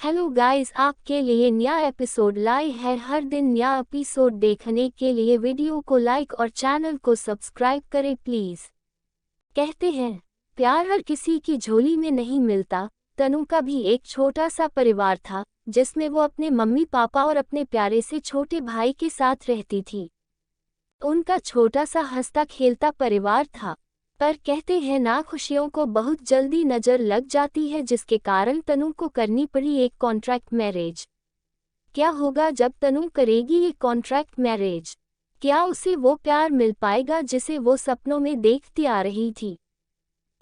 Hello guys, आपके लिए नया एपिसोड लाए है। हर दिन नया एपिसोड देखने के लिए वीडियो को लाइक और चैनल को सब्सक्राइब करें प्लीज। कहते हैं प्यार हर किसी की झोली में नहीं मिलता। तनु का भी एक छोटा सा परिवार था जिसमें वो अपने मम्मी पापा और अपने प्यारे से छोटे भाई के साथ रहती थी। उनका छोटा सा हंसता खेलता परिवार था, पर कहते हैं ना, खुशियों को बहुत जल्दी नजर लग जाती है, जिसके कारण तनु को करनी पड़ी एक कॉन्ट्रैक्ट मैरिज। क्या होगा जब तनु करेगी ये कॉन्ट्रैक्ट मैरिज? क्या उसे वो प्यार मिल पाएगा जिसे वो सपनों में देखती आ रही थी,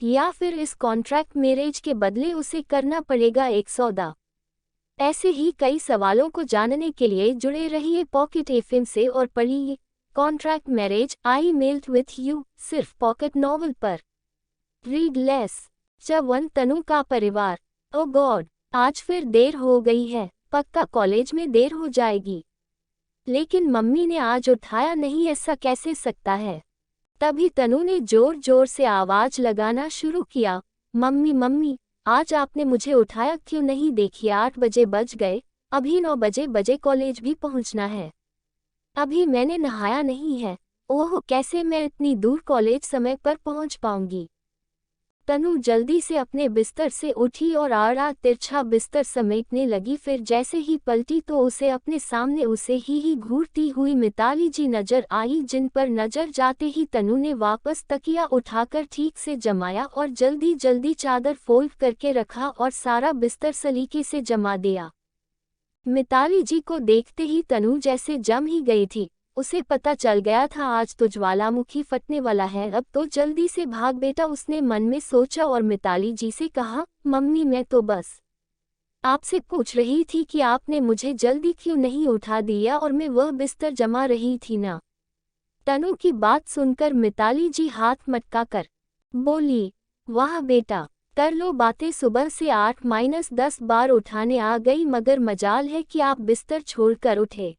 या फिर इस कॉन्ट्रैक्ट मैरिज के बदले उसे करना पड़ेगा एक सौदा? ऐसे ही कई सवालों को जानने के लिए जुड़े रहिए पॉकेट एफएम से और पढ़िए contract marriage I meld with you, सिर्फ पॉकेट नॉवल पर। Read less. चवन तनु का परिवार। ओ गॉड, आज फिर देर हो गई है, पक्का कॉलेज में देर हो जाएगी। लेकिन मम्मी ने आज उठाया नहीं, ऐसा कैसे सकता है? तभी तनु ने जोर जोर से आवाज लगाना शुरू किया, मम्मी मम्मी, आज आपने मुझे उठाया क्यों नहीं? देखिए 8 बजे बज गए, अभी 9 बजे कॉलेज भी पहुंचना है। अभी मैंने नहाया नहीं है। ओह, कैसे मैं इतनी दूर कॉलेज समय पर पहुंच पाऊंगी? तनु जल्दी से अपने बिस्तर से उठी और आड़ा तिरछा बिस्तर समेटने लगी। फिर जैसे ही पलटी तो उसे अपने सामने उसे ही घूरती हुई मिताली जी नजर आई, जिन पर नजर जाते ही तनु ने वापस तकिया उठाकर ठीक से जमाया और जल्दी जल्दी चादर फोल्ड करके रखा और सारा बिस्तर सलीके से जमा दिया। मिताली जी को देखते ही तनु जैसे जम ही गई थी। उसे पता चल गया था आज तो ज्वालामुखी फटने वाला है, अब तो जल्दी से भाग बेटा, उसने मन में सोचा और मिताली जी से कहा, मम्मी मैं तो बस आपसे पूछ रही थी कि आपने मुझे जल्दी क्यों नहीं उठा दिया, और मैं वह बिस्तर जमा रही थी ना। तनु की बात सुनकर मिताली जी हाथ मटकाकर बोली, वाह बेटा, कर लो बातें, सुबह से 8-10 बार उठाने आ गई, मगर मजाल है कि आप बिस्तर छोड़कर उठे।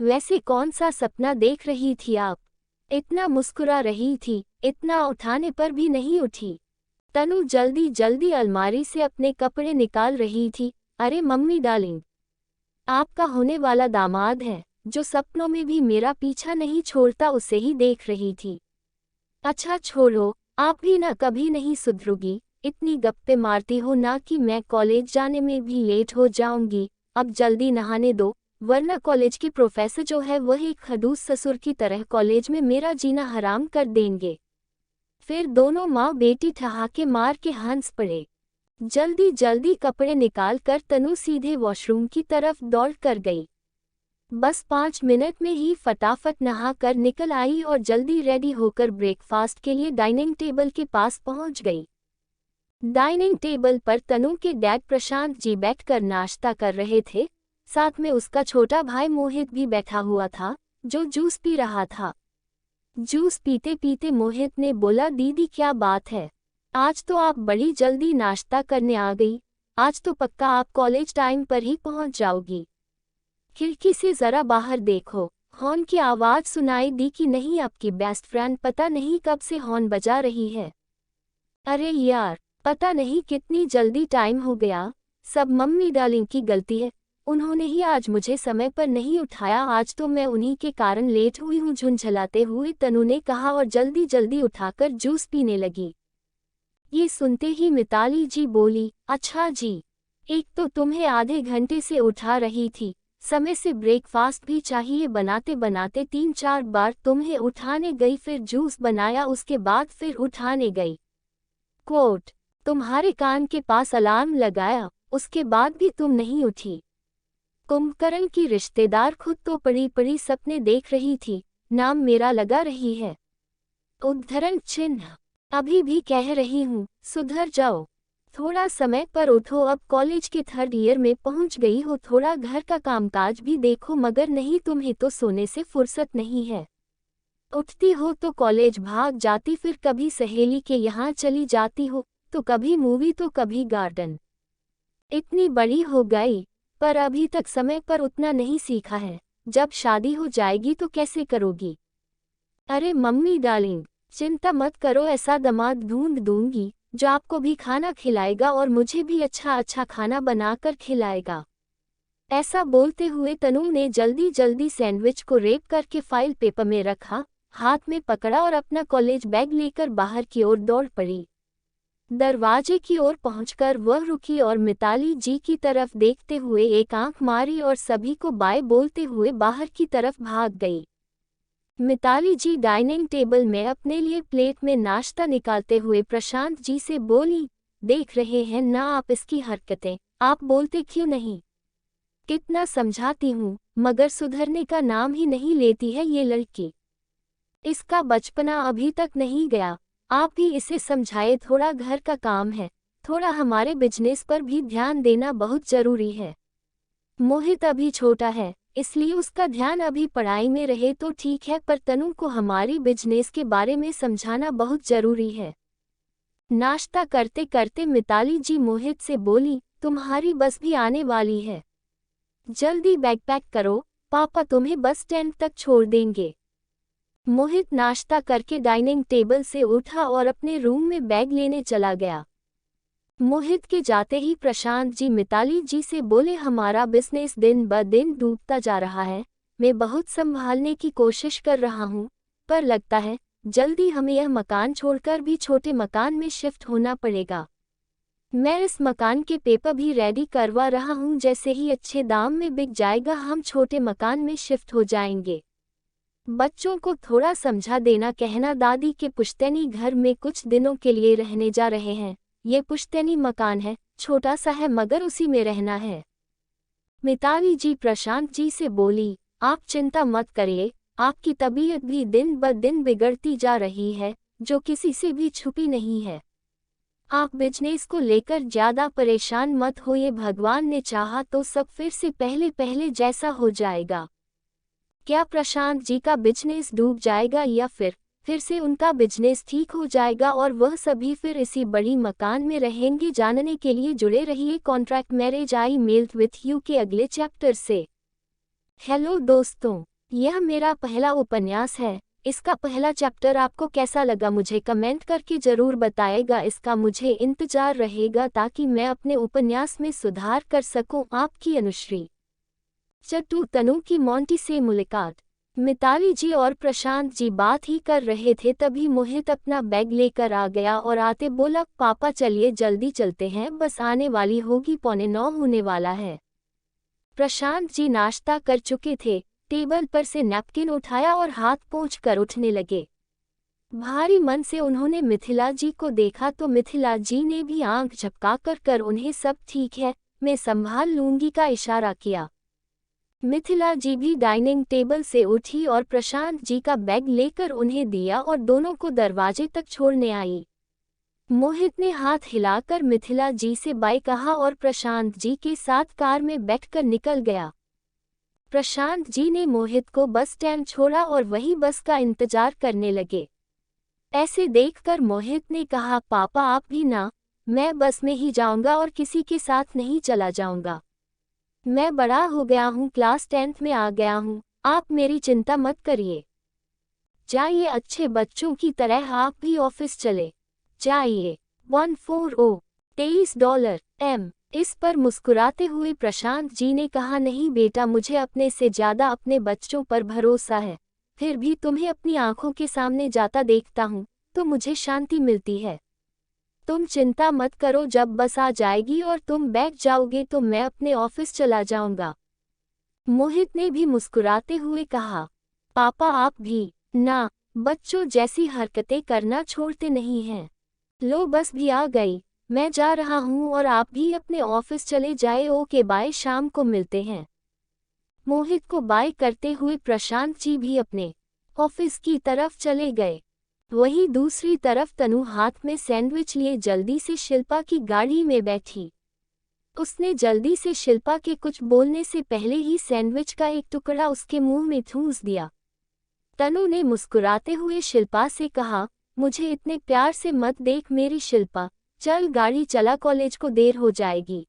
वैसे कौन सा सपना देख रही थी आप? इतना मुस्कुरा रही थी, इतना उठाने पर भी नहीं उठी। तनु जल्दी जल्दी अलमारी से अपने कपड़े निकाल रही थी। अरे मम्मी डार्लिंग, आपका होने वाला दामाद है, जो सपनों में भी मेरा पीछा नहीं छोड़ता, उसे ही देख रही थी। अच्छा छोड़ो, आप भी ना कभी नहीं सुधरोगी, इतनी गप्पे मारती हो ना कि मैं कॉलेज जाने में भी लेट हो जाऊंगी। अब जल्दी नहाने दो, वरना कॉलेज की प्रोफेसर जो है वह एक खड़ूस ससुर की तरह कॉलेज में मेरा जीना हराम कर देंगे। फिर दोनों माँ बेटी ठहाके मार के हंस पड़े। जल्दी जल्दी कपड़े निकाल कर तनु सीधे वॉशरूम की तरफ दौड़ कर गई। बस 5 मिनट में ही फटाफट नहा कर निकल आई और जल्दी रेडी होकर ब्रेकफास्ट के लिए डाइनिंग टेबल के पास पहुंच गई। डाइनिंग टेबल पर तनु के डैड प्रशांत जी बैठकर नाश्ता कर रहे थे। साथ में उसका छोटा भाई मोहित भी बैठा हुआ था, जो जूस पी रहा था। जूस पीते पीते मोहित ने बोला, दीदी क्या बात है, आज तो आप बड़ी जल्दी नाश्ता करने आ गई। आज तो पक्का आप कॉलेज टाइम पर ही पहुंच जाओगी। खिड़की से जरा बाहर देखो, हॉर्न की आवाज सुनाई दी कि नहीं, आपकी बेस्ट फ्रेंड पता नहीं कब से हॉर्न बजा रही है। अरे यार, पता नहीं कितनी जल्दी टाइम हो गया। सब मम्मी डार्लिंग की गलती है, उन्होंने ही आज मुझे समय पर नहीं उठाया, आज तो मैं उन्हीं के कारण लेट हुई हूँ, झुंझलाते हुए तनु ने कहा और जल्दी जल्दी उठाकर जूस पीने लगी। ये सुनते ही मिताली जी बोली, अच्छा जी, एक तो तुम्हें आधे घंटे से उठा रही थी, समय से ब्रेकफास्ट भी चाहिए, बनाते बनाते 3-4 बार तुम्हें उठाने गई, फिर जूस बनाया, उसके बाद फिर उठाने गई। कोट, तुम्हारे कान के पास अलार्म लगाया, उसके बाद भी तुम नहीं उठी। कुंभकर्ण की रिश्तेदार खुद तो पड़ी पड़ी सपने देख रही थी, नाम मेरा लगा रही है। उद्धरण चिन्ह। अभी भी कह रही हूँ, सुधर जाओ, थोड़ा समय पर उठो, अब कॉलेज के 3rd ईयर में पहुँच गई हो, थोड़ा घर का कामकाज भी देखो, मगर नहीं, तुम्हें तो सोने से फुर्सत नहीं है। उठती हो तो कॉलेज भाग जाती, फिर कभी सहेली के यहाँ चली जाती हो, तो कभी मूवी तो कभी गार्डन। इतनी बड़ी हो गई, पर अभी तक समय पर उतना नहीं सीखा है। जब शादी हो जाएगी तो कैसे करोगी? अरे मम्मी डार्लिंग, चिंता मत करो, ऐसा दामाद ढूंढ दूंगी जो आपको भी खाना खिलाएगा और मुझे भी अच्छा अच्छा खाना बनाकर खिलाएगा। ऐसा बोलते हुए तनु ने जल्दी जल्दी सैंडविच को रैप करके फाइल पेपर में रखा, हाथ में पकड़ा और अपना कॉलेज बैग लेकर बाहर की ओर दौड़ पड़ी। दरवाजे की ओर पहुंचकर वह रुकी और मिताली जी की तरफ देखते हुए एक आंख मारी और सभी को बाय बोलते हुए बाहर की तरफ भाग गई। मिताली जी डाइनिंग टेबल में अपने लिए प्लेट में नाश्ता निकालते हुए प्रशांत जी से बोली, देख रहे हैं ना आप इसकी हरकतें, आप बोलते क्यों नहीं? कितना समझाती हूँ मगर सुधरने का नाम ही नहीं लेती है ये लड़की। इसका बचपना अभी तक नहीं गया, आप भी इसे समझाए, थोड़ा घर का काम है, थोड़ा हमारे बिजनेस पर भी ध्यान देना बहुत जरूरी है। मोहित अभी छोटा है इसलिए उसका ध्यान अभी पढ़ाई में रहे तो ठीक है, पर तनु को हमारी बिजनेस के बारे में समझाना बहुत जरूरी है। नाश्ता करते करते मिताली जी मोहित से बोली, तुम्हारी बस भी आने वाली है, जल्दी बैग पैक करो, पापा तुम्हें बस स्टैंड तक छोड़ देंगे। मोहित नाश्ता करके डाइनिंग टेबल से उठा और अपने रूम में बैग लेने चला गया। मोहित के जाते ही प्रशांत जी मिताली जी से बोले, हमारा बिजनेस दिन ब दिन डूबता जा रहा है, मैं बहुत संभालने की कोशिश कर रहा हूँ, पर लगता है जल्दी हमें यह मकान छोड़कर भी छोटे मकान में शिफ्ट होना पड़ेगा। मैं इस मकान के पेपर भी रेडी करवा रहा हूँ, जैसे ही अच्छे दाम में बिक जाएगा हम छोटे मकान में शिफ्ट हो जाएंगे। बच्चों को थोड़ा समझा देना, कहना दादी के पुश्तैनी घर में कुछ दिनों के लिए रहने जा रहे हैं, ये पुश्तैनी मकान है, छोटा सा है मगर उसी में रहना है। मिताली जी प्रशांत जी से बोली, आप चिंता मत करिए, आपकी तबीयत भी दिन ब दिन बिगड़ती जा रही है, जो किसी से भी छुपी नहीं है। आप बिजनेस को लेकर ज्यादा परेशान मत होइए, भगवान ने चाहा तो सब फिर से पहले पहले जैसा हो जाएगा। क्या प्रशांत जी का बिजनेस डूब जाएगा या फिर से उनका बिजनेस ठीक हो जाएगा और वह सभी फिर इसी बड़ी मकान में रहेंगे? जानने के लिए जुड़े रहिए contract marriage I meld with you के अगले चैप्टर से। हेलो दोस्तों, यह मेरा पहला उपन्यास है। इसका पहला चैप्टर आपको कैसा लगा मुझे कमेंट करके जरूर बताएगा। इसका मुझे इंतजार रहेगा ताकि मैं अपने उपन्यास में सुधार कर सकूं। आपकी अनुश्री। चट्टू तनु की मोंटी से मुलाकात। मिताली जी और प्रशांत जी बात ही कर रहे थे तभी मोहित अपना बैग लेकर आ गया और आते बोला, पापा चलिए जल्दी चलते हैं, बस आने वाली होगी, 8:45 होने वाला है। प्रशांत जी नाश्ता कर चुके थे, टेबल पर से नैपकिन उठाया और हाथ पोंछकर उठने लगे। भारी मन से उन्होंने मिथिला जी को देखा तो मिथिला जी ने भी आंख झपकाकर कर उन्हें सब ठीक है, मैं संभाल लूंगी का इशारा किया। मिथिला जी भी डाइनिंग टेबल से उठी और प्रशांत जी का बैग लेकर उन्हें दिया और दोनों को दरवाजे तक छोड़ने आई। मोहित ने हाथ हिलाकर मिथिला जी से बाय कहा और प्रशांत जी के साथ कार में बैठकर निकल गया। प्रशांत जी ने मोहित को बस स्टैंड छोड़ा और वही बस का इंतजार करने लगे। ऐसे देखकर मोहित ने कहा, पापा आप भी ना, मैं बस में ही जाऊंगा और किसी के साथ नहीं चला जाऊंगा। मैं बड़ा हो गया हूँ, क्लास 10th में आ गया हूँ, आप मेरी चिंता मत करिए। जाइए, अच्छे बच्चों की तरह आप भी ऑफिस चले जाइए। $140 $23 इस पर मुस्कुराते हुए प्रशांत जी ने कहा, नहीं बेटा, मुझे अपने से ज्यादा अपने बच्चों पर भरोसा है, फिर भी तुम्हें अपनी आंखों के सामने जाता देखता हूँ तो मुझे शांति मिलती है। तुम चिंता मत करो, जब बस आ जाएगी और तुम बैठ जाओगे तो मैं अपने ऑफिस चला जाऊंगा। मोहित ने भी मुस्कुराते हुए कहा, पापा आप भी ना बच्चों जैसी हरकतें करना छोड़ते नहीं हैं। लो बस भी आ गई, मैं जा रहा हूँ और आप भी अपने ऑफिस चले जाए। ओके बाय, शाम को मिलते हैं। मोहित को बाय करते हुए प्रशांत जी भी अपने ऑफिस की तरफ चले गए। वहीं दूसरी तरफ तनु हाथ में सैंडविच लिए जल्दी से शिल्पा की गाड़ी में बैठी। उसने जल्दी से शिल्पा के कुछ बोलने से पहले ही सैंडविच का एक टुकड़ा उसके मुंह में ठूंस दिया। तनु ने मुस्कुराते हुए शिल्पा से कहा, मुझे इतने प्यार से मत देख मेरी शिल्पा, चल गाड़ी चला, कॉलेज को देर हो जाएगी।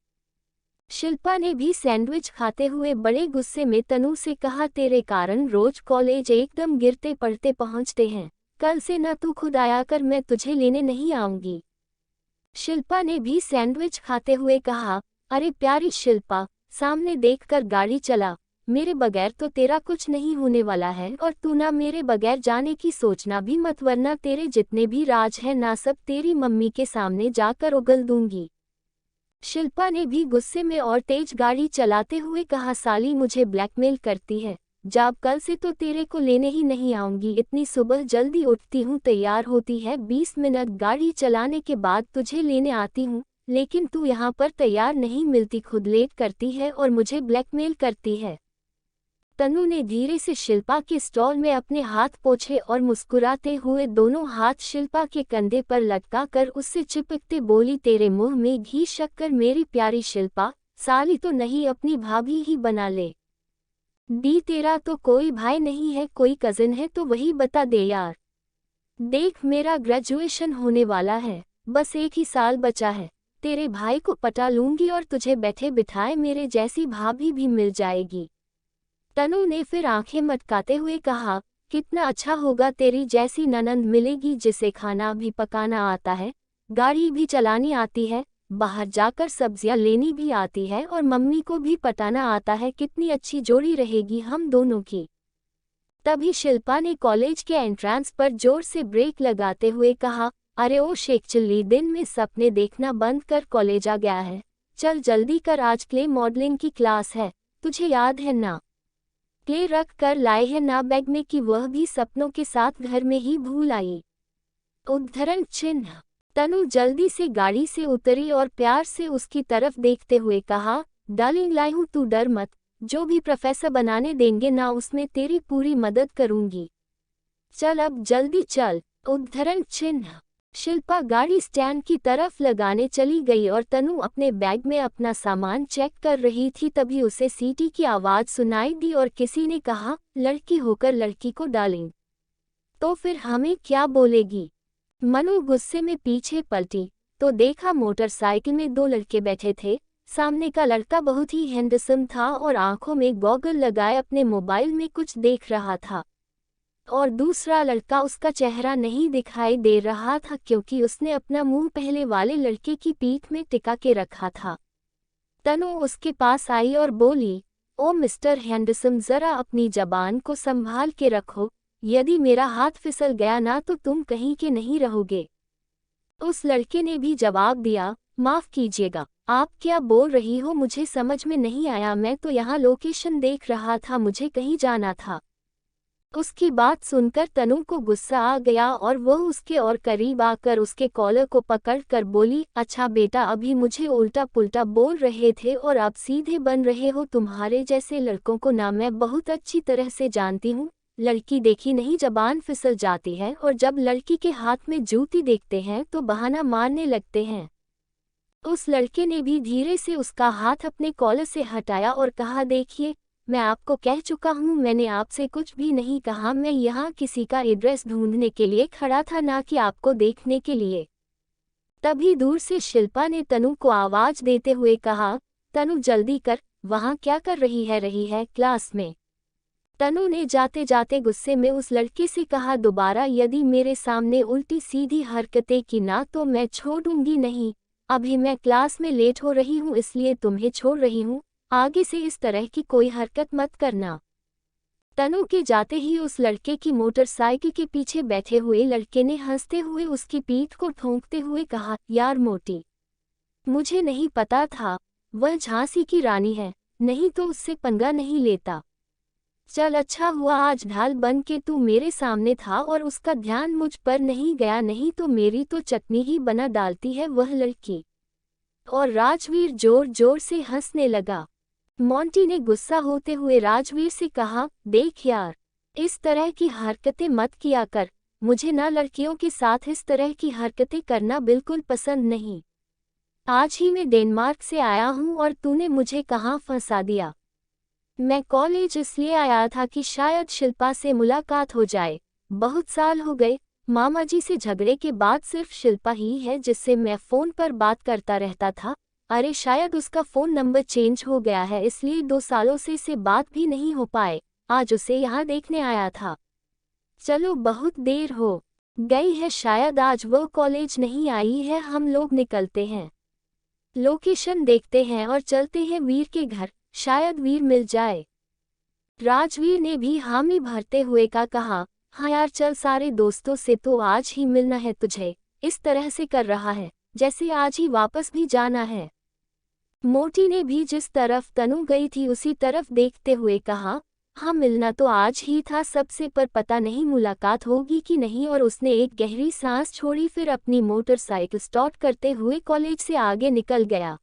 शिल्पा ने भी सैंडविच खाते हुए बड़े गुस्से में तनु से कहा, तेरे कारण रोज कॉलेज एकदम गिरते पड़ते पहुंचते हैं, कल से न तू खुद आया कर, मैं तुझे लेने नहीं आऊंगी। शिल्पा ने भी सैंडविच खाते हुए कहा, अरे प्यारी शिल्पा, सामने देखकर गाड़ी चला, मेरे बगैर तो तेरा कुछ नहीं होने वाला है और तू ना मेरे बगैर जाने की सोचना भी मत, वरना तेरे जितने भी राज है ना सब तेरी मम्मी के सामने जाकर उगल दूंगी। शिल्पा ने भी गुस्से में और तेज गाड़ी चलाते हुए कहा, साली मुझे ब्लैकमेल करती है, जब कल से तो तेरे को लेने ही नहीं आऊंगी। इतनी सुबह जल्दी उठती हूँ, तैयार होती है, 20 मिनट गाड़ी चलाने के बाद तुझे लेने आती हूँ, लेकिन तू यहाँ पर तैयार नहीं मिलती, खुद लेट करती है और मुझे ब्लैकमेल करती है। तनु ने धीरे से शिल्पा के स्टॉल में अपने हाथ पोंछे और मुस्कुराते हुए दोनों हाथ शिल्पा के कंधे पर लटका कर उससे चिपकते बोली, तेरे मुंह में घी शक्कर मेरी प्यारी शिल्पा, साली तो नहीं अपनी भाभी ही बना ले। दी तेरा तो कोई भाई नहीं है, कोई कजिन है तो वही बता दे यार। देख मेरा ग्रेजुएशन होने वाला है, बस 1 ही साल बचा है, तेरे भाई को पटा लूंगी और तुझे बैठे बिठाए मेरे जैसी भाभी भी मिल जाएगी। तनु ने फिर आंखें मटकाते हुए कहा, कितना अच्छा होगा, तेरी जैसी ननंद मिलेगी जिसे खाना भी पकाना आता है, गाड़ी भी चलानी आती है, बाहर जाकर सब्जियां लेनी भी आती है और मम्मी को भी पटाना आता है, कितनी अच्छी जोड़ी रहेगी हम दोनों की। तभी शिल्पा ने कॉलेज के एंट्रेंस पर जोर से ब्रेक लगाते हुए कहा, अरे ओ शेख चिल्ली, दिन में सपने देखना बंद कर कॉलेज आ गया है, चल जल्दी कर, आज क्ले मॉडलिंग की क्लास है, तुझे याद है ना? क्ले रख कर लाए है ना बैग में, कि वह भी सपनों के साथ घर में ही भूल आई। उद्धरण चिन्ह। तनु जल्दी से गाड़ी से उतरी और प्यार से उसकी तरफ देखते हुए कहा, डार्लिंग लाई हूँ, तू डर मत, जो भी प्रोफेसर बनाने देंगे ना उसमें तेरी पूरी मदद करूंगी, चल अब जल्दी चल। उद्धरण चिन्ह। शिल्पा गाड़ी स्टैंड की तरफ लगाने चली गई और तनु अपने बैग में अपना सामान चेक कर रही थी, तभी उसे सीटी की आवाज सुनाई दी और किसी ने कहा, लड़की होकर लड़की को डालें तो फिर हमें क्या बोलेगी। मनु गुस्से में पीछे पलटी तो देखा मोटरसाइकिल में 2 लड़के बैठे थे। सामने का लड़का बहुत ही हैंडसम था और आंखों में गॉगल लगाए अपने मोबाइल में कुछ देख रहा था, और दूसरा लड़का, उसका चेहरा नहीं दिखाई दे रहा था क्योंकि उसने अपना मुंह पहले वाले लड़के की पीठ में टिका के रखा था। तनु उसके पास आई और बोली, ओ मिस्टर हैंडसम, जरा अपनी जबान को संभाल के रखो, यदि मेरा हाथ फिसल गया ना तो तुम कहीं के नहीं रहोगे। उस लड़के ने भी जवाब दिया, माफ कीजिएगा, आप क्या बोल रही हो, मुझे समझ में नहीं आया, मैं तो यहाँ लोकेशन देख रहा था, मुझे कहीं जाना था। उसकी बात सुनकर तनु को गुस्सा आ गया और वह उसके और करीब आकर उसके कॉलर को पकड़कर बोली, अच्छा बेटा, अभी मुझे उल्टा पुल्टा बोल रहे थे और अब सीधे बन रहे हो, तुम्हारे जैसे लड़कों को ना मैं बहुत अच्छी तरह से जानती हूँ, लड़की देखी नहीं जबान फिसल जाती है और जब लड़की के हाथ में जूती देखते हैं तो बहाना मारने लगते हैं। उस लड़के ने भी धीरे से उसका हाथ अपने कॉलर से हटाया और कहा, देखिए, मैं आपको कह चुका हूँ, मैंने आपसे कुछ भी नहीं कहा, मैं यहाँ किसी का एड्रेस ढूंढने के लिए खड़ा था, ना कि आपको देखने के लिए। तभी दूर से शिल्पा ने तनु को आवाज देते हुए कहा, तनु जल्दी कर, वहाँ क्या कर रही है क्लास में। तनु ने जाते जाते गुस्से में उस लड़के से कहा, दोबारा यदि मेरे सामने उल्टी सीधी हरकतें की ना तो मैं छोड़ूंगी नहीं, अभी मैं क्लास में लेट हो रही हूँ इसलिए तुम्हें छोड़ रही हूँ, आगे से इस तरह की कोई हरकत मत करना। तनु के जाते ही उस लड़के की मोटरसाइकिल के पीछे बैठे हुए लड़के ने हंसते हुए उसकी पीठ को ठोंकते हुए कहा, यार मोटी, मुझे नहीं पता था वह झांसी की रानी है, नहीं तो उससे पंगा नहीं लेता। चल अच्छा हुआ आज ढाल बन के तू मेरे सामने था और उसका ध्यान मुझ पर नहीं गया, नहीं तो मेरी तो चटनी ही बना डालती है वह लड़की। और राजवीर जोर जोर से हंसने लगा। मोंटी ने गुस्सा होते हुए राजवीर से कहा, देख यार, इस तरह की हरकतें मत किया कर, मुझे ना लड़कियों के साथ इस तरह की हरकतें करना बिल्कुल पसंद नहीं। आज ही मैं डेनमार्क से आया हूँ और तूने मुझे कहाँ फंसा दिया। मैं कॉलेज इसलिए आया था कि शायद शिल्पा से मुलाकात हो जाए, बहुत साल हो गए, मामा जी से झगड़े के बाद सिर्फ शिल्पा ही है जिससे मैं फ़ोन पर बात करता रहता था। अरे शायद उसका फ़ोन नंबर चेंज हो गया है इसलिए 2 सालों से बात भी नहीं हो पाए, आज उसे यहाँ देखने आया था। चलो बहुत देर हो गई है, शायद आज वो कॉलेज नहीं आई है। हम लोग निकलते हैं, लोकेशन देखते हैं और चलते हैं वीर के घर, शायद वीर मिल जाए। राजवीर ने भी हामी भरते हुए कहा, हाँ यार चल, सारे दोस्तों से तो आज ही मिलना है तुझे, इस तरह से कर रहा है जैसे आज ही वापस भी जाना है। मोटी ने भी जिस तरफ तनु गई थी उसी तरफ देखते हुए कहा, हाँ मिलना तो आज ही था सबसे, पर पता नहीं मुलाकात होगी कि नहीं। और उसने एक गहरी सांस छोड़ी, फिर अपनी मोटरसाइकिल स्टार्ट करते हुए कॉलेज से आगे निकल गया।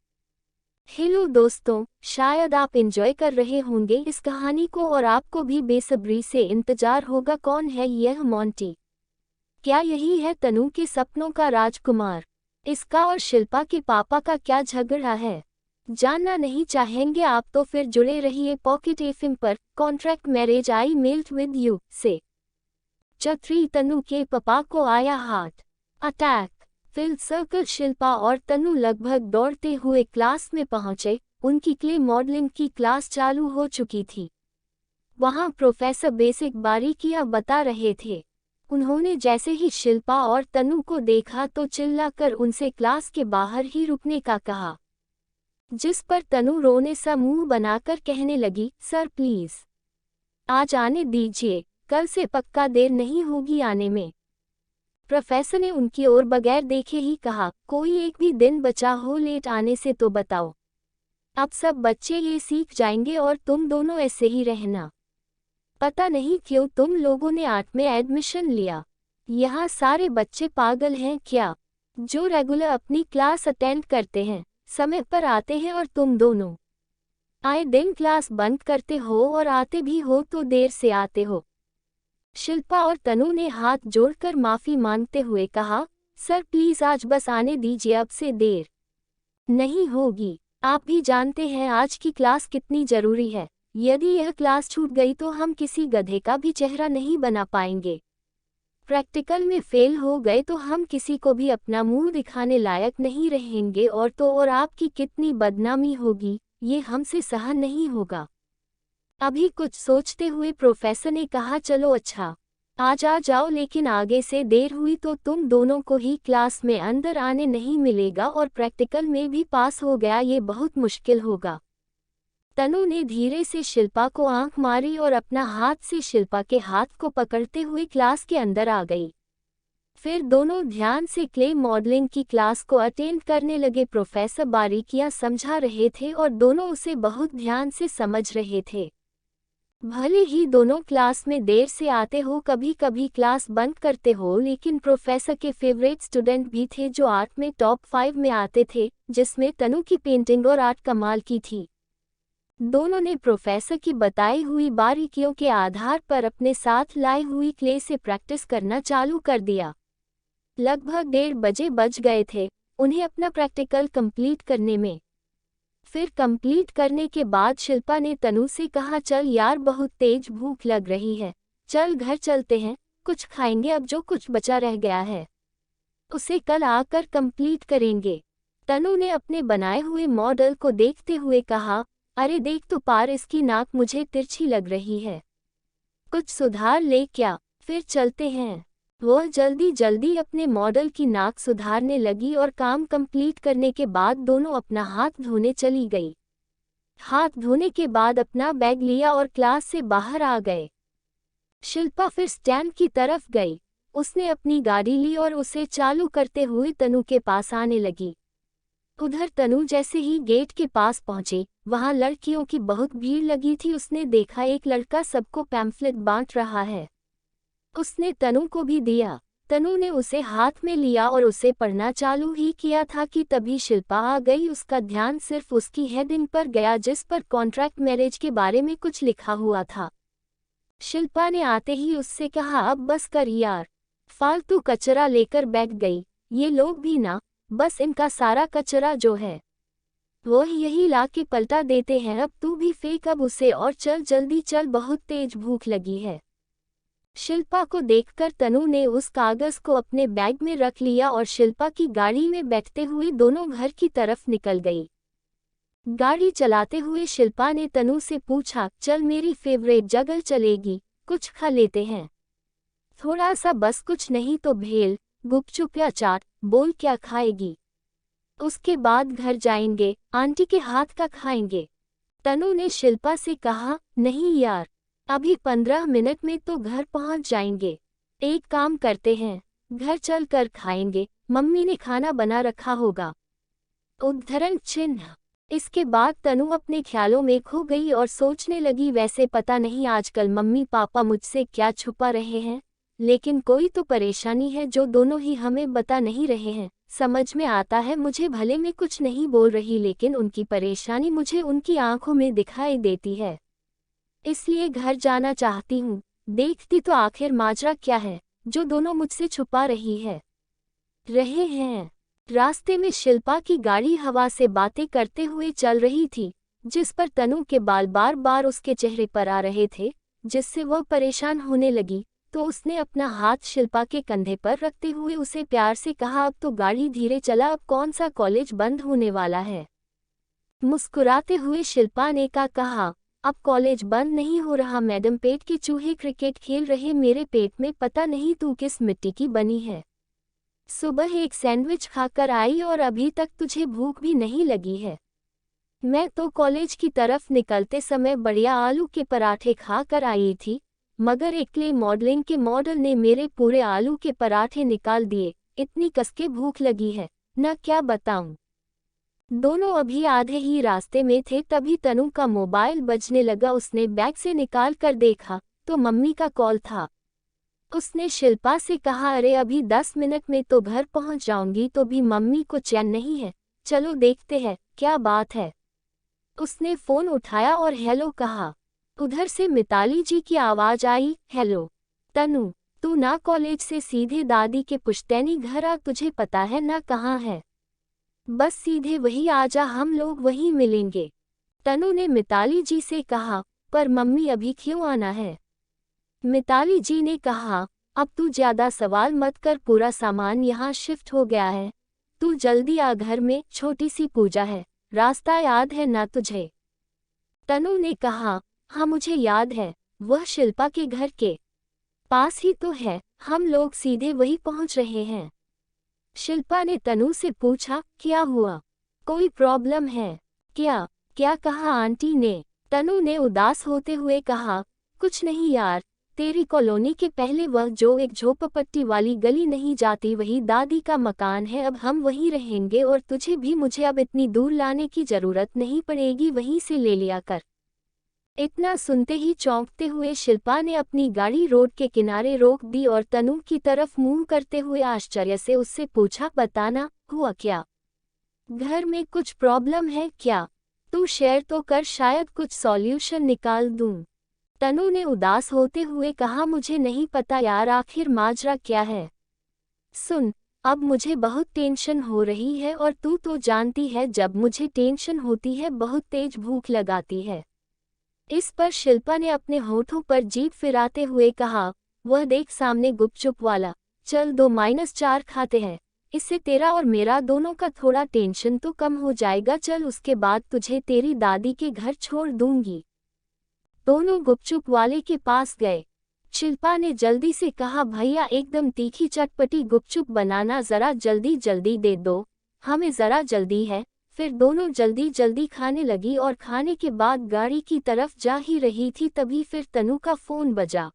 हेलो दोस्तों, शायद आप एंजॉय कर रहे होंगे इस कहानी को और आपको भी बेसब्री से इंतजार होगा कौन है यह मोंटी। क्या यही है तनु के सपनों का राजकुमार? इसका और शिल्पा के पापा का क्या झगड़ा है? जानना नहीं चाहेंगे आप तो फिर जुड़े रहिए पॉकेट एफएम पर। Contract marriage I melt with you से चत्री तनु के पापा को आया हार्ट अटैक। फिल सर्कल शिल्पा और तनु लगभग दौड़ते हुए क्लास में पहुंचे। उनकी क्ले मॉडलिंग की क्लास चालू हो चुकी थी। वहां प्रोफेसर बेसिक बारीकियां बता रहे थे। उन्होंने जैसे ही शिल्पा और तनु को देखा तो चिल्लाकर उनसे क्लास के बाहर ही रुकने का कहा, जिस पर तनु रोने सा मुंह बनाकर कहने लगी, सर प्लीज आज आने दीजिए, कल से पक्का देर नहीं होगी आने में। प्रोफेसर ने उनकी ओर बगैर देखे ही कहा, कोई एक भी दिन बचा हो लेट आने से तो बताओ। अब सब बच्चे ये सीख जाएंगे और तुम दोनों ऐसे ही रहना। पता नहीं क्यों तुम लोगों ने 8 में एडमिशन लिया। यहाँ सारे बच्चे पागल हैं क्या, जो रेगुलर अपनी क्लास अटेंड करते हैं, समय पर आते हैं, और तुम दोनों आए दिन क्लास बंद करते हो और आते भी हो तो देर से आते हो। शिल्पा और तनु ने हाथ जोड़कर माफी मांगते हुए कहा, सर प्लीज आज बस आने दीजिए, अब से देर नहीं होगी। आप भी जानते हैं आज की क्लास कितनी जरूरी है। यदि यह क्लास छूट गई तो हम किसी गधे का भी चेहरा नहीं बना पाएंगे। प्रैक्टिकल में फेल हो गए तो हम किसी को भी अपना मुंह दिखाने लायक नहीं रहेंगे, और तो और आपकी कितनी बदनामी होगी, ये हमसे सहन नहीं होगा। अभी कुछ सोचते हुए प्रोफेसर ने कहा, चलो अच्छा आज आ जाओ, लेकिन आगे से देर हुई तो तुम दोनों को ही क्लास में अंदर आने नहीं मिलेगा, और प्रैक्टिकल में भी पास हो गया ये बहुत मुश्किल होगा। तनु ने धीरे से शिल्पा को आंख मारी और अपना हाथ से शिल्पा के हाथ को पकड़ते हुए क्लास के अंदर आ गई। फिर दोनों ध्यान से क्ले मॉडलिंग की क्लास को अटेंड करने लगे। प्रोफेसर बारीकियां समझा रहे थे और दोनों उसे बहुत ध्यान से समझ रहे थे। भले ही दोनों क्लास में देर से आते हो, कभी कभी क्लास बंद करते हो, लेकिन प्रोफेसर के फेवरेट स्टूडेंट भी थे जो आर्ट में टॉप 5 में आते थे, जिसमें तनु की पेंटिंग और आर्ट कमाल की थी। दोनों ने प्रोफेसर की बताई हुई बारीकियों के आधार पर अपने साथ लाई हुई क्ले से प्रैक्टिस करना चालू कर दिया। लगभग 1:30 बजे बज गए थे उन्हें अपना प्रैक्टिकल कंप्लीट करने में। फिर कंप्लीट करने के बाद शिल्पा ने तनु से कहा, चल यार बहुत तेज भूख लग रही है, चल घर चलते हैं, कुछ खाएंगे, अब जो कुछ बचा रह गया है उसे कल आकर कंप्लीट करेंगे। तनु ने अपने बनाए हुए मॉडल को देखते हुए कहा, अरे देख तो पार, इसकी नाक मुझे तिरछी लग रही है, कुछ सुधार ले क्या, फिर चलते हैं। वह जल्दी जल्दी अपने मॉडल की नाक सुधारने लगी और काम कंप्लीट करने के बाद दोनों अपना हाथ धोने चली गई। हाथ धोने के बाद अपना बैग लिया और क्लास से बाहर आ गए। शिल्पा फिर स्टैंड की तरफ गई। उसने अपनी गाड़ी ली और उसे चालू करते हुए तनु के पास आने लगी। उधर तनु जैसे ही गेट के पास पहुंची, वहां लड़कियों की बहुत भीड़ लगी थी। उसने देखा एक लड़का सबको पैम्फलेट बांट रहा है। उसने तनु को भी दिया। तनु ने उसे हाथ में लिया और उसे पढ़ना चालू ही किया था कि तभी शिल्पा आ गई। उसका ध्यान सिर्फ उसकी हेडिंग पर गया जिस पर कॉन्ट्रैक्ट मैरिज के बारे में कुछ लिखा हुआ था। शिल्पा ने आते ही उससे कहा, अब बस कर यार, फालतू कचरा लेकर बैठ गई। ये लोग भी ना, बस इनका सारा कचरा जो है वो यही ला के पलटा देते हैं। अब तू भी फेंक अब उसे और चल जल्दी चल, बहुत तेज भूख लगी है। शिल्पा को देखकर तनु ने उस कागज को अपने बैग में रख लिया और शिल्पा की गाड़ी में बैठते हुए दोनों घर की तरफ निकल गई। गाड़ी चलाते हुए शिल्पा ने तनु से पूछा, चल मेरी फेवरेट जगह चलेगी, कुछ खा लेते हैं। थोड़ा सा बस, कुछ नहीं तो भेल, गुपचुप या चाट, बोल क्या खाएगी। उसके बाद घर जाएंगे, आंटी के हाथ का खाएंगे। तनु ने शिल्पा से कहा, नहीं यार, अभी 15 मिनट में तो घर पहुंच जाएंगे। एक काम करते हैं, घर चल कर खाएंगे, मम्मी ने खाना बना रखा होगा। उद्धरण चिन्ह। इसके बाद तनु अपने ख्यालों में खो गई और सोचने लगी, वैसे पता नहीं आजकल मम्मी पापा मुझसे क्या छुपा रहे हैं, लेकिन कोई तो परेशानी है जो दोनों ही हमें बता नहीं रहे हैं। समझ में आता है मुझे, भले मैं कुछ नहीं बोल रही, लेकिन उनकी परेशानी मुझे उनकी आंखों में दिखाई देती है। इसलिए घर जाना चाहती हूँ, देखती तो आखिर माजरा क्या है जो दोनों मुझसे छुपा रहे हैं। रास्ते में शिल्पा की गाड़ी हवा से बातें करते हुए चल रही थी, जिस पर तनु के बाल बार बार उसके चेहरे पर आ रहे थे, जिससे वह परेशान होने लगी। तो उसने अपना हाथ शिल्पा के कंधे पर रखते हुए उसे प्यार से कहा, अब तो गाड़ी धीरे चला, अब कौन सा कॉलेज बंद होने वाला है। मुस्कुराते हुए शिल्पा ने कहा, अब कॉलेज बंद नहीं हो रहा मैडम, पेट के चूहे क्रिकेट खेल रहे मेरे पेट में, पता नहीं तू किस मिट्टी की बनी है। सुबह एक सैंडविच खाकर आई और अभी तक तुझे भूख भी नहीं लगी है। मैं तो कॉलेज की तरफ निकलते समय बढ़िया आलू के पराठे खाकर आई थी, मगर एक क्ले मॉडलिंग के मॉडल ने मेरे पूरे आलू के पराठे निकाल दिए। इतनी कसके भूख लगी है न, क्या बताऊं। दोनों अभी आधे ही रास्ते में थे, तभी तनु का मोबाइल बजने लगा। उसने बैग से निकाल कर देखा तो मम्मी का कॉल था। उसने शिल्पा से कहा, अरे अभी 10 मिनट में तो घर पहुंच जाऊंगी, तो भी मम्मी को चैन नहीं है, चलो देखते हैं क्या बात है। उसने फोन उठाया और हेलो कहा। उधर से मिताली जी की आवाज आई, हेलो तनु, तू ना कॉलेज से सीधे दादी के पुश्तैनी घर आ, तुझे पता है ना कहाँ है, बस सीधे वही आजा, हम लोग वहीं मिलेंगे। तनु ने मिताली जी से कहा, पर मम्मी अभी क्यों आना है। मिताली जी ने कहा, अब तू ज्यादा सवाल मत कर, पूरा सामान यहाँ शिफ्ट हो गया है, तू जल्दी आ, घर में छोटी सी पूजा है, रास्ता याद है ना तुझे। तनु ने कहा, हाँ मुझे याद है, वह शिल्पा के घर के पास ही तो है, हम लोग सीधे वही पहुंच रहे हैं। शिल्पा ने तनु से पूछा, क्या हुआ, कोई प्रॉब्लम है क्या। क्या कहा आंटी ने। तनु ने उदास होते हुए कहा, कुछ नहीं यार, तेरी कॉलोनी के पहले वह जो एक झोपड़पट्टी वाली गली नहीं जाती, वही दादी का मकान है, अब हम वहीं रहेंगे और तुझे भी मुझे अब इतनी दूर लाने की जरूरत नहीं पड़ेगी, वहीं से ले लिया कर। इतना सुनते ही चौंकते हुए शिल्पा ने अपनी गाड़ी रोड के किनारे रोक दी और तनु की तरफ मुंह करते हुए आश्चर्य से उससे पूछा, बताना हुआ क्या, घर में कुछ प्रॉब्लम है क्या, तू शेयर तो कर, शायद कुछ सॉल्यूशन निकाल दूं। तनु ने उदास होते हुए कहा, मुझे नहीं पता यार, आखिर माजरा क्या है। सुन, अब मुझे बहुत टेंशन हो रही है और तू तो जानती है जब मुझे टेंशन होती है बहुत तेज भूख लगाती है। इस पर शिल्पा ने अपने होठों पर जीभ फिराते हुए कहा, वह देख सामने गुपचुप वाला, चल 2-4 खाते हैं, इससे तेरा और मेरा दोनों का थोड़ा टेंशन तो कम हो जाएगा, चल उसके बाद तुझे तेरी दादी के घर छोड़ दूंगी। दोनों गुपचुप वाले के पास गए। शिल्पा ने जल्दी से कहा, भैया एकदम तीखी चटपटी गुपचुप बनाना, जरा जल्दी जल्दी दे दो, हमें जरा जल्दी है। फिर दोनों जल्दी जल्दी खाने लगी और खाने के बाद गाड़ी की तरफ जा ही रही थी, तभी फिर तनु का फोन बजा।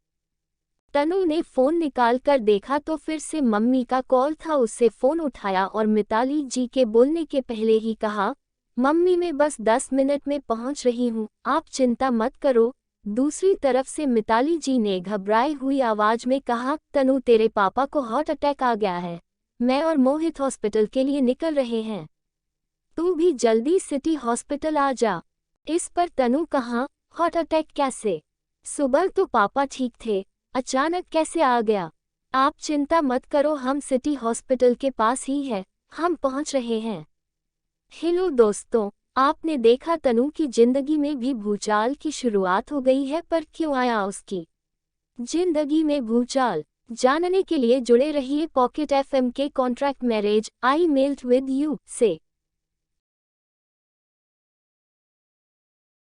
तनु ने फोन निकाल कर देखा तो फिर से मम्मी का कॉल था। उससे फोन उठाया और मिताली जी के बोलने के पहले ही कहा, मम्मी मैं बस 10 मिनट में पहुंच रही हूं, आप चिंता मत करो। दूसरी तरफ से मिताली जी ने घबराई हुई आवाज में कहा, तनु तेरे पापा को हार्ट अटैक आ गया है, मैं और मोहित हॉस्पिटल के लिए निकल रहे हैं, तू भी जल्दी सिटी हॉस्पिटल आ जा। इस पर तनु कहा, हार्ट अटैक कैसे, सुबह तो पापा ठीक थे, अचानक कैसे आ गया। आप चिंता मत करो, हम सिटी हॉस्पिटल के पास ही है, हम पहुंच रहे हैं। हेलो दोस्तों, आपने देखा तनु की जिंदगी में भी भूचाल की शुरुआत हो गई है, पर क्यों आया उसकी जिंदगी में भूचाल, जानने के लिए जुड़े रहिए पॉकेट FM के contract marriage I melt with you से।